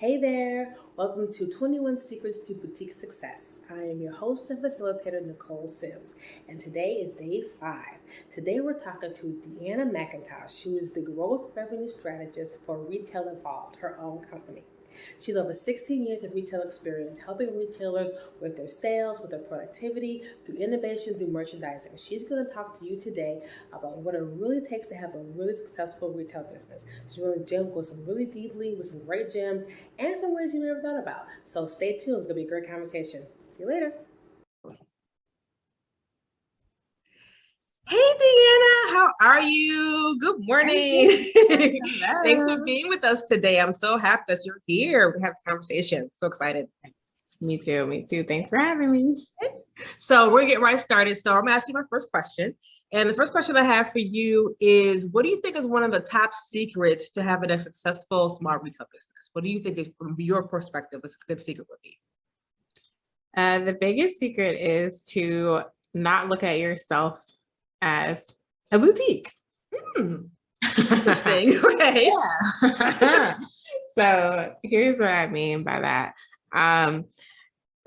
Hey there, welcome to 21 Secrets to Boutique Success. I am your host and facilitator, Nicole Sims, and today is day 5. Today we're talking to DeAnna McIntosh, who is the Growth Revenue Strategist for Retail Evolved, her own company. She's over 16 years of retail experience helping retailers with their sales, with their productivity, through innovation, through merchandising. She's going to talk to you today about what it really takes to have a really successful retail business. She's going to go some really deeply with some great gems and some ways you never thought about. So stay tuned. It's going to be a great conversation. See you later. Hey, DeAnna, how are you? Good morning. Thanks for being with us today. I'm so happy that you're here. We have this conversation. So excited. Me too. Thanks for having me. So we're going to get right started. So I'm going to ask you my first question. And the first question I have for you is, what do you think is one of the top secrets to having a successful small retail business? What do you think is, from your perspective, a good secret would be? The biggest secret is to not look at yourself as a boutique. Interesting. Okay. Yeah. So here's what I mean by that.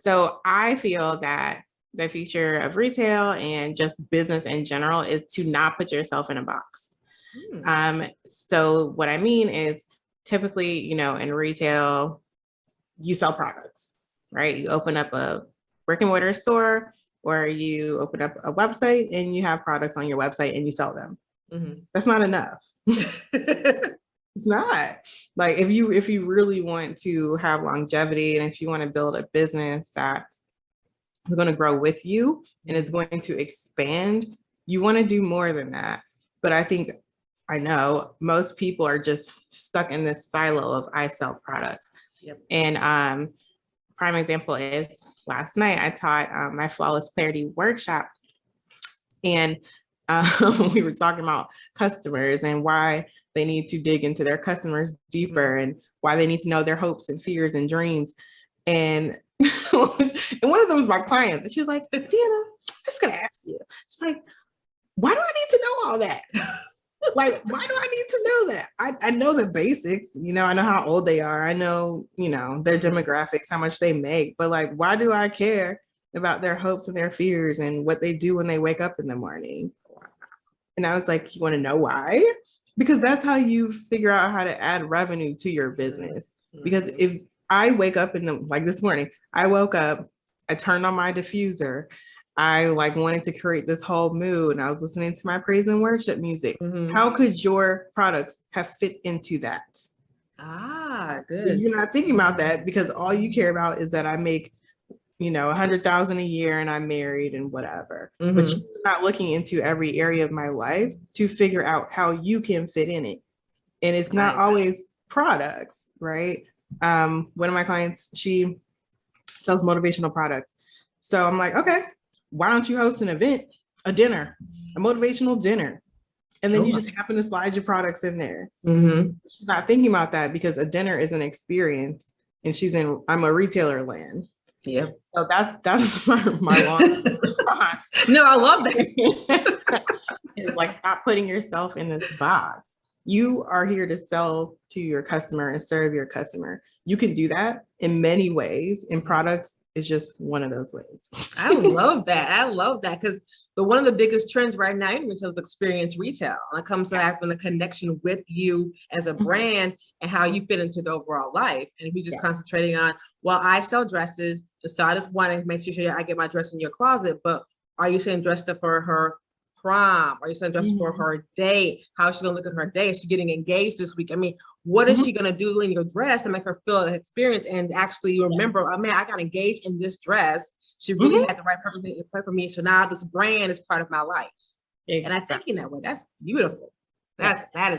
So I feel that the future of retail and just business in general is to not put yourself in a box. So what I mean is typically, in retail, you sell products, right? You open up a brick and mortar store, or you open up a website and you have products on your website and you sell them. That's not enough. It's not. Like if you really want to have longevity and if you want to build a business that is going to grow with you and is going to expand, you want to do more than that. But I know most people are just stuck in this silo of I sell products. Yep. And prime example is last night I taught my Flawless Clarity workshop, and we were talking about customers and why they need to dig into their customers deeper and why they need to know their hopes and fears and dreams. And one of them was my clients, and she was like, DeAnna, I'm just gonna ask you. She's like, why do I need to know all that? Like, why do I need to know that? I know the basics, I know how old they are. I know, their demographics, how much they make, but like, why do I care about their hopes and their fears and what they do when they wake up in the morning? And I was like, you want to know why? Because that's how you figure out how to add revenue to your business. Because if I wake up like this morning, I woke up, I turned on my diffuser, I wanted to create this whole mood, and I was listening to my praise and worship music. How could your products have fit into that? Good. You're not thinking about that because all you care about is that I make, $100,000 a year and I'm married and whatever. But you're not looking into every area of my life to figure out how you can fit in it. And it's not always products, right? One of my clients, she sells motivational products. So I'm like, okay, why don't you host an event, a dinner, a motivational dinner? And then you just happen to slide your products in there. She's not thinking about that because a dinner is an experience, and I'm a retailer land. Yeah. So that's my long response. No, I love that. It's like, stop putting yourself in this box. You are here to sell to your customer and serve your customer. You can do that in many ways, and products is just one of those ways. I love that because one of the biggest trends right now in retail is experience retail. When it comes to having a connection with you as a brand and how you fit into the overall life. And if you're just concentrating on, well, I sell dresses, so I just want to make sure I get my dress in your closet, but are you saying dressed up for her prom? Are you saying dress for her date? How is she gonna look at her day? Is she getting engaged this week? I mean, what is she gonna do in your dress to make her feel an experience and actually remember, oh man, I got engaged in this dress. She really had the right purpose for me. So now this brand is part of my life. And I think in that way, that's beautiful. That's fire. I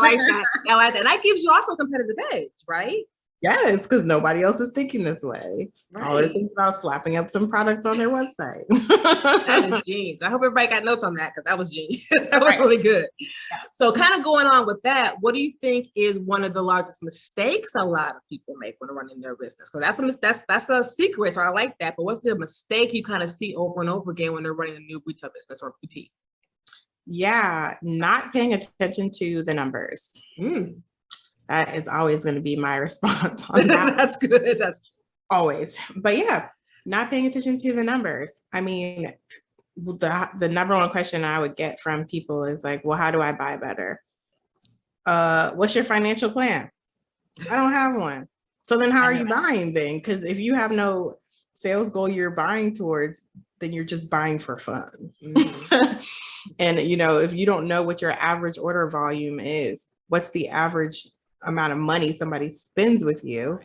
like that. And that gives you also a competitive edge, right? Yeah, it's because nobody else is thinking this way. Right. Always think about slapping up some product on their website. That is genius. I hope everybody got notes on that because that was genius. That was really good. Yeah. So kind of going on with that, what do you think is one of the largest mistakes a lot of people make when running their business? Because that's a secret, so I like that. But what's the mistake you kind of see over and over again when they're running a new retail business or boutique? Yeah, not paying attention to the numbers. That is always going to be my response on that. That's good. That's always. But yeah, not paying attention to the numbers. I mean, the number one question I would get from people is like, well, how do I buy better? What's your financial plan? I don't have one. So then how are you buying then? Because if you have no sales goal you're buying towards, then you're just buying for fun. Mm-hmm. And if you don't know what your average order volume is, what's the average amount of money somebody spends with you,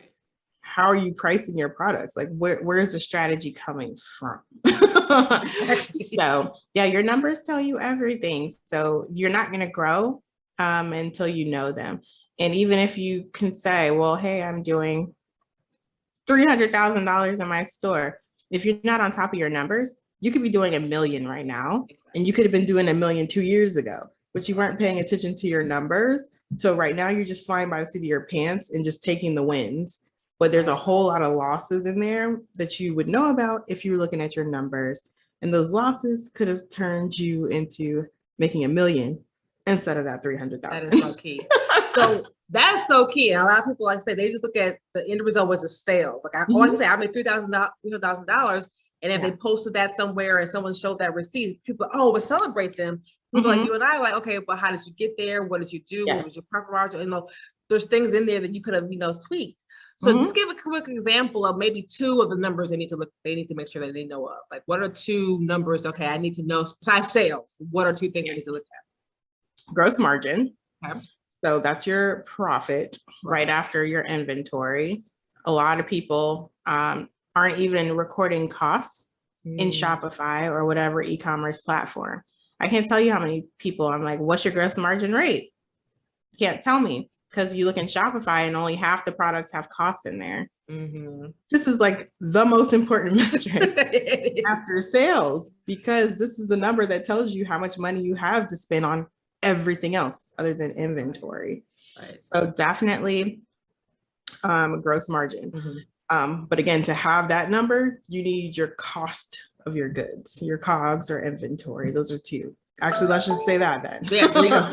how are you pricing your products? Like where's the strategy coming from? So yeah, your numbers tell you everything. So you're not going to grow until you know them. And even if you can say, well, hey, I'm doing $300,000 in my store. If you're not on top of your numbers, you could be doing $1 million right now. And you could have been doing $1 million 2 years ago, but you weren't paying attention to your numbers. So right now you're just flying by the seat of your pants and just taking the wins. But there's a whole lot of losses in there that you would know about if you were looking at your numbers. And those losses could have turned you into making $1 million instead of that 300,000. That is so key. So that's so key. And a lot of people, like I said, they just look at the end result was the sales. Like I always say, I made $300,000. And if they posted that somewhere and someone showed that receipt, people, we'll celebrate them. People like you and I are like, okay, but how did you get there? What did you do? What was your profit margin? There's things in there that you could have, tweaked. So just give a quick example of maybe 2 of the numbers they need to make sure that they know of. Like, what are 2 numbers? Okay, I need to know besides sales. What are 2 things I need to look at? Gross margin. Okay. So that's your profit right after your inventory. A lot of people aren't even recording costs in Shopify or whatever e-commerce platform. I can't tell you how many people I'm like, what's your gross margin rate? Can't tell me because you look in Shopify and only half the products have costs in there. Mm-hmm. This is like the most important metric after sales, because this is the number that tells you how much money you have to spend on everything else other than inventory. Right. So definitely gross margin. Mm-hmm. But again, to have that number, you need your cost of your goods, your COGS or inventory. Those are 2. Actually, let's just say that then. Yeah, there you go.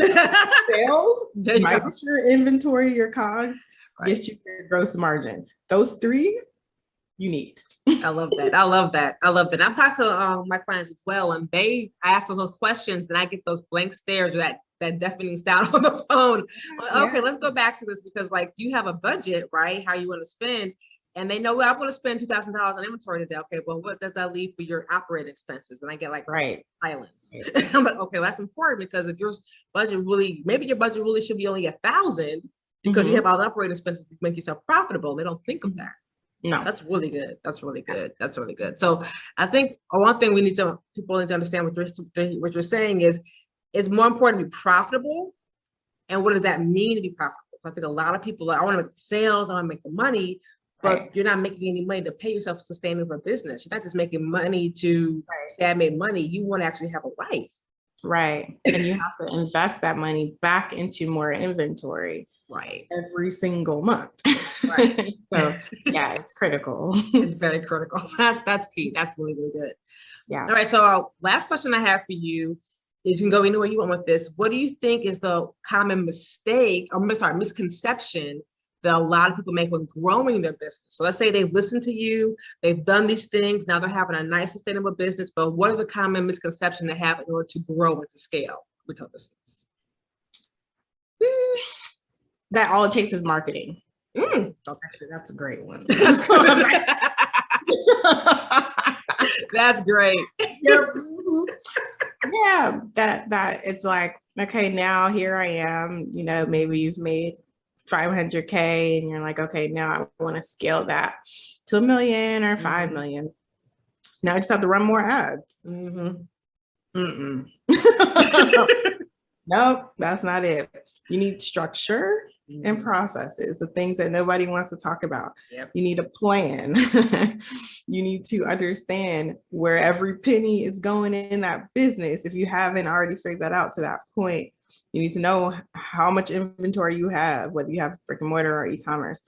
Sales, minus your inventory, your COGS, gets you your gross margin. Those 3 you need. I love that. I love that. I've talked to my clients as well, and I ask those questions, and I get those blank stares that deafening sound on the phone. Okay, let's go back to this, because like you have a budget, right? How you want to spend. And they know, well, I'm going to spend $2,000 on inventory today. Okay, well, what does that leave for your operating expenses? And I get like silence. Right. I'm like, okay, well, that's important, because if your budget maybe your budget really should be only 1,000 because you have all the operating expenses to make yourself profitable. They don't think of that. No, so that's really good. That's really good. So I think one thing people need to understand what you're saying is it's more important to be profitable. And what does that mean to be profitable? I think a lot of people I want to make sales, I want to make the money, but you're not making any money to pay yourself sustaining for a business. You're not just making money to say I made money. You want to actually have a life. Right. And you have to invest that money back into more inventory. Right. Every single month. Right. So yeah, it's critical. It's very critical. That's key. That's really, really good. Yeah. All right. So last question I have for you is, you can go anywhere you want with this. What do you think is the common misconception that a lot of people make when growing their business? So let's say they've listened to you, they've done these things, now they're having a nice sustainable business, but what are the common misconceptions they have in order to grow and to scale retail business? That all it takes is marketing. Actually, that's a great one. That's great. Yep. Yeah, that it's like, okay, now here I am, maybe you've made 500K and you're like, okay, now I want to scale that to $1 million or 5 million. Now I just have to run more ads. Nope, that's not it. You need structure and processes, the things that nobody wants to talk about. Yep. You need a plan. You need to understand where every penny is going in that business. If you haven't already figured that out to that point, you need to know how much inventory you have, whether you have brick and mortar or e-commerce.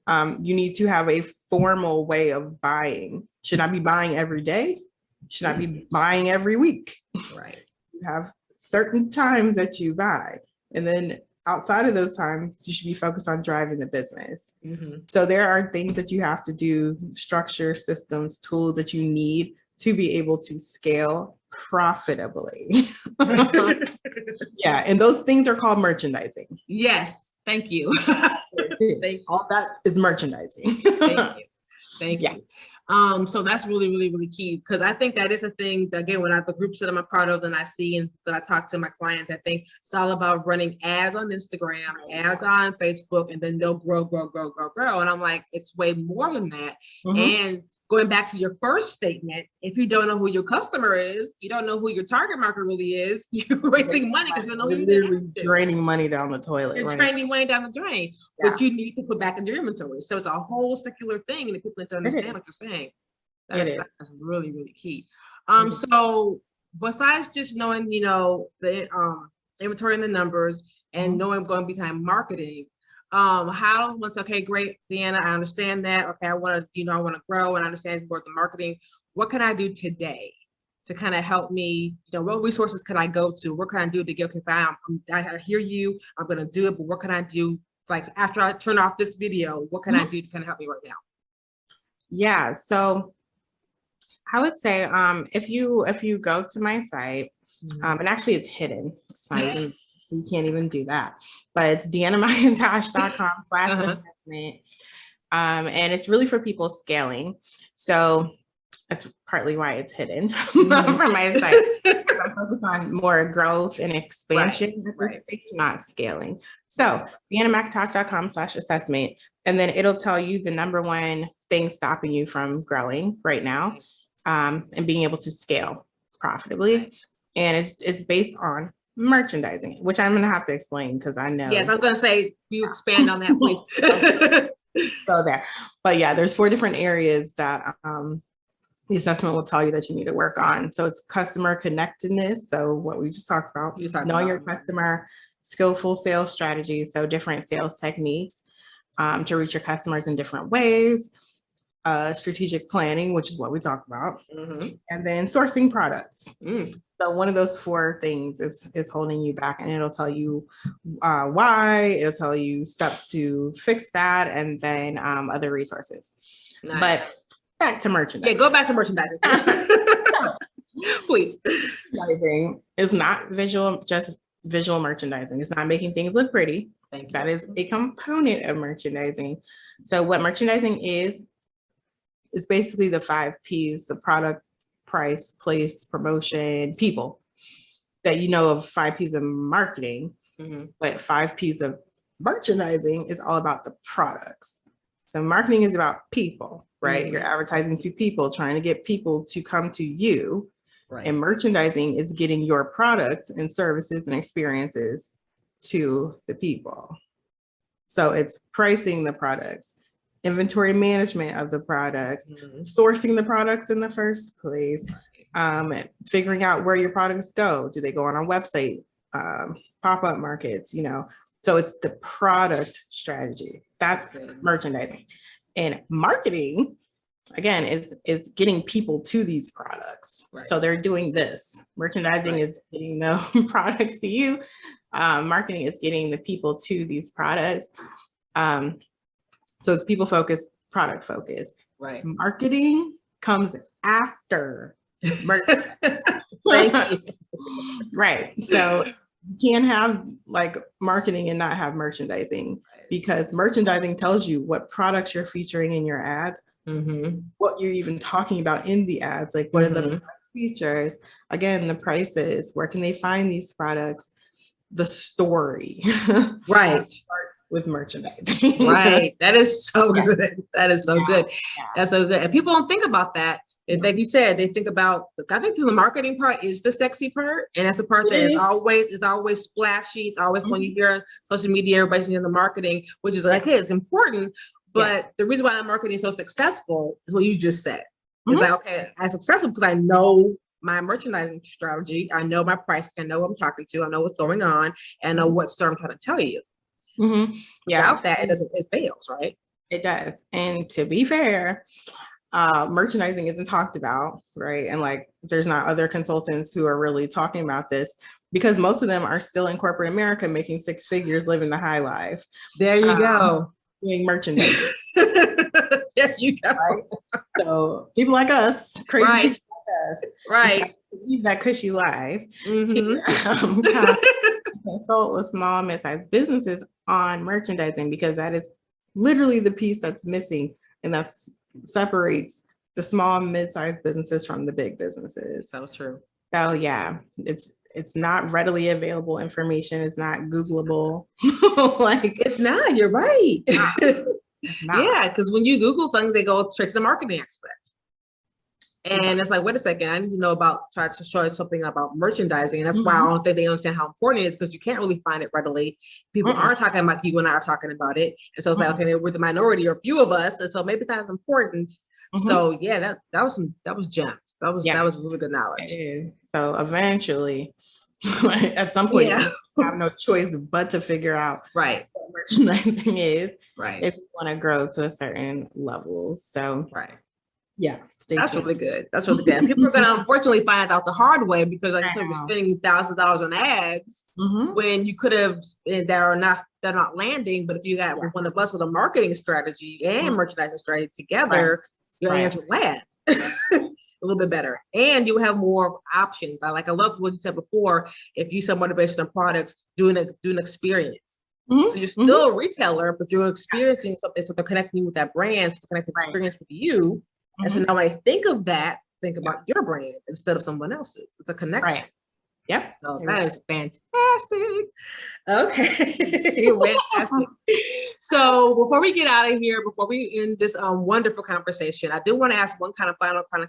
You need to have a formal way of buying. Should I be buying every day? Should I be buying every week? Right. You have certain times that you buy. And then outside of those times, you should be focused on driving the business. Mhm. So there are things that you have to do, structure, systems, tools that you need to be able to scale profitably. Yeah, and those things are called merchandising. Yes, thank you. Thank you. All that is merchandising. Thank you. Thank Yeah. you. So that's really, really, really key, because I think that is a thing that, again, when the groups that I'm a part of and I see and that I talk to my clients, I think it's all about running ads on Instagram, ads on Facebook, and then they'll grow. And I'm like, it's way more than that. And going back to your first statement, if you don't know who your customer is, you don't know who your target market really is, you're wasting money because you don't know who you're you're literally draining money down the toilet. You're draining money down the drain, which you need to put back into your inventory. So it's a whole secular thing, and if people need to understand what you're saying, that's really, really key. So besides just knowing, the inventory and the numbers and knowing going behind marketing, okay, great, DeAnna, I understand that. Okay, I want to grow and understand more of the marketing. What can I do today to kind of help me? What resources can I go to? What can I do to get, okay, fine, I hear you, I'm going to do it, but what can I do? Like after I turn off this video, what can I do to kind of help me right now? Yeah, so I would say if you go to my site, and actually it's hidden, so you can't even do that, but it's DeAnnaMcIntosh.com/assessment, and it's really for people scaling. So that's partly why it's hidden from my site. I'm focused on more growth and expansion at this stage, not scaling. So DeAnnaMcIntosh.com/assessment, and then it'll tell you the number one thing stopping you from growing right now, and being able to scale profitably. And it's based on merchandising, which I'm gonna have to explain because I know. Yes, I'm gonna say you expand on that, please. So there, but yeah, there's 4 different areas that the assessment will tell you that you need to work on. So it's customer connectedness. So what we just talked about, knowing your customer, skillful sales strategies. So different sales techniques to reach your customers in different ways. Strategic planning, which is what we talked about, and then sourcing products. So one of those 4 things is holding you back, and it'll tell you why. It'll tell you steps to fix that, and then other resources. Nice. But back to merchandising. Yeah, go back to merchandising, please. Merchandising is not just visual merchandising. It's not making things look pretty. That is a component of merchandising. So what merchandising is basically the 5 P's: the product, price, place, promotion, people. That of 5 P's of marketing, but 5 P's of merchandising is all about the products. So marketing is about people, right? You're advertising to people, trying to get people to come to you. Right. And merchandising is getting your products and services and experiences to the people. So it's pricing the products, inventory management of the products, sourcing the products in the first place, figuring out where your products go. Do they go on a website, pop-up markets, So it's the product strategy. That's merchandising. And marketing, again, it's getting people to these products. Right. So they're doing this. Merchandising is getting the products to you. Marketing is getting the people to these products. So it's people focused, product focused. Right. Marketing comes after merchandising. Thank you. Right. So you can't have marketing and not have merchandising, because merchandising tells you what products you're featuring in your ads, what you're even talking about in the ads, what are the features, again, the prices, where can they find these products, the story. Right. With merchandising. Right. That is so good. That is so good. That's so good. And people don't think about that. And like you said, they think about, I think the marketing part is the sexy part. And that's the part that is always splashy. It's always when you hear on social media, everybody's in the marketing, which is hey, it's important. But the reason why the marketing is so successful is what you just said. It's okay, I'm successful because I know my merchandising strategy. I know my price. I know what I'm talking to. I know what's going on. And I know what story I'm trying to tell you. Without that, it fails, right? It does. And to be fair, merchandising isn't talked about, right? And there's not other consultants who are really talking about this, because most of them are still in corporate America making six figures, living the high life. There you go. Doing merchandise. There you go. Right? So people like us, crazy Right. people like us, Right. leave that cushy life Mm-hmm. to consult with small, mid-sized businesses on merchandising, because that is literally the piece that's missing, and that separates the small, mid-sized businesses from the big businesses. So true. So yeah, it's not readily available information. It's not Googleable. Like It's not. You're right. it's not. Yeah, because when you Google things, they go straight to the marketing expert. And it's like, wait a second, I need to know about, try to show something about merchandising. And that's why I don't think they understand how important it is, because you can't really find it readily. People aren't talking about, you and I are talking about it. And so it's like, okay, maybe we're the minority or a few of us. And so maybe it's not as important. So yeah, that was gems. That was really good knowledge. So eventually, at some point, you have no choice but to figure out what merchandising is, right, if you want to grow to a certain level. So yeah, that's tuned. Really good. That's really good. People are going to unfortunately find out the hard way, because like I said, we're spending thousands of dollars on ads when you could have, they're not landing. But if you got one of us with a marketing strategy and merchandising strategy together, your answer will land a little bit better, and you have more options. I love what you said before. If you sell motivational products, do an experience. So you're still a retailer, but you're experiencing something. So they're connecting you with that brand, so they're connecting the experience with you. And so now when I think of that, think about your brand instead of someone else's. It's a connection. Yep. So that is fantastic. Okay. Fantastic. So before we get out of here, before we end this wonderful conversation, I do want to ask one final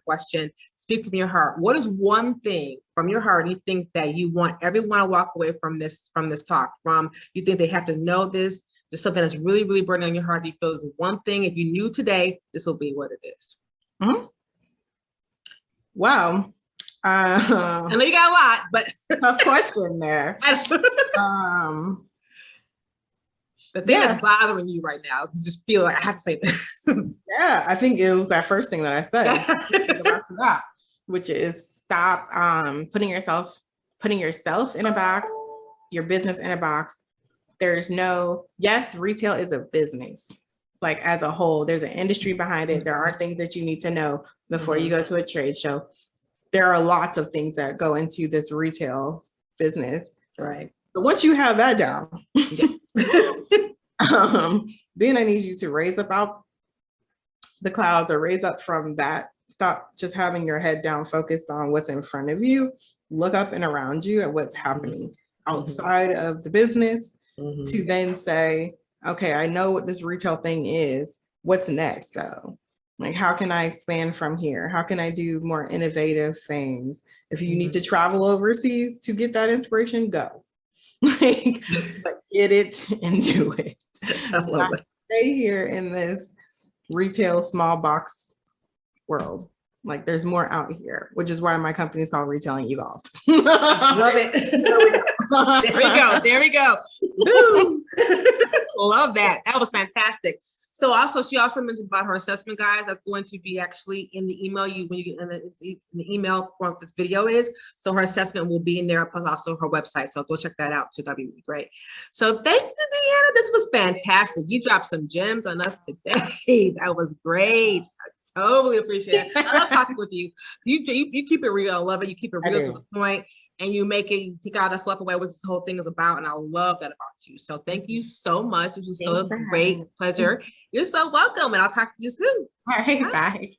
question. Speak from your heart. What is one thing from your heart you think that you want everyone to walk away from this talk from? You think they have to know this? Just something that's really, really burning on your heart. You feel is one thing, if you knew today, this will be what it is. Wow. I know you got a lot, but tough question there. The thing that's bothering you right now, you just feel like I have to say this. Yeah, I think it was that first thing that I said, that, which is stop putting yourself in a box, your business in a box. There's yes, retail is a business. Like as a whole, there's an industry behind it. There are things that you need to know before you go to a trade show. There are lots of things that go into this retail business. Right. But once you have that down, then I need you to raise up out the clouds, or raise up from that. Stop just having your head down, focused on what's in front of you. Look up and around you at what's happening outside of the business, to then say, okay, I know what this retail thing is. What's next though? Like, how can I expand from here? How can I do more innovative things? If you need to travel overseas to get that inspiration, go. Like, get it and do it. I love it. Stay here in this retail small box world. Like, there's more out here, which is why my company is called Retailing Evolved. Love it. There we go. Boom. Love that. That was fantastic. So she also mentioned about her assessment, guys. That's going to be actually in the email when you get in the email form this video is. So her assessment will be in there, plus also her website. So go check that out too. That'd be really great. So thank you, DeAnna. This was fantastic. You dropped some gems on us today. That was great. I totally appreciate it. I love talking with you. You keep it real. I love it. You keep it real to the point. And you take all the fluff away, which this whole thing is about. And I love that about you. So thank you so much. It was so great pleasure. You're so welcome. And I'll talk to you soon. All right. Bye.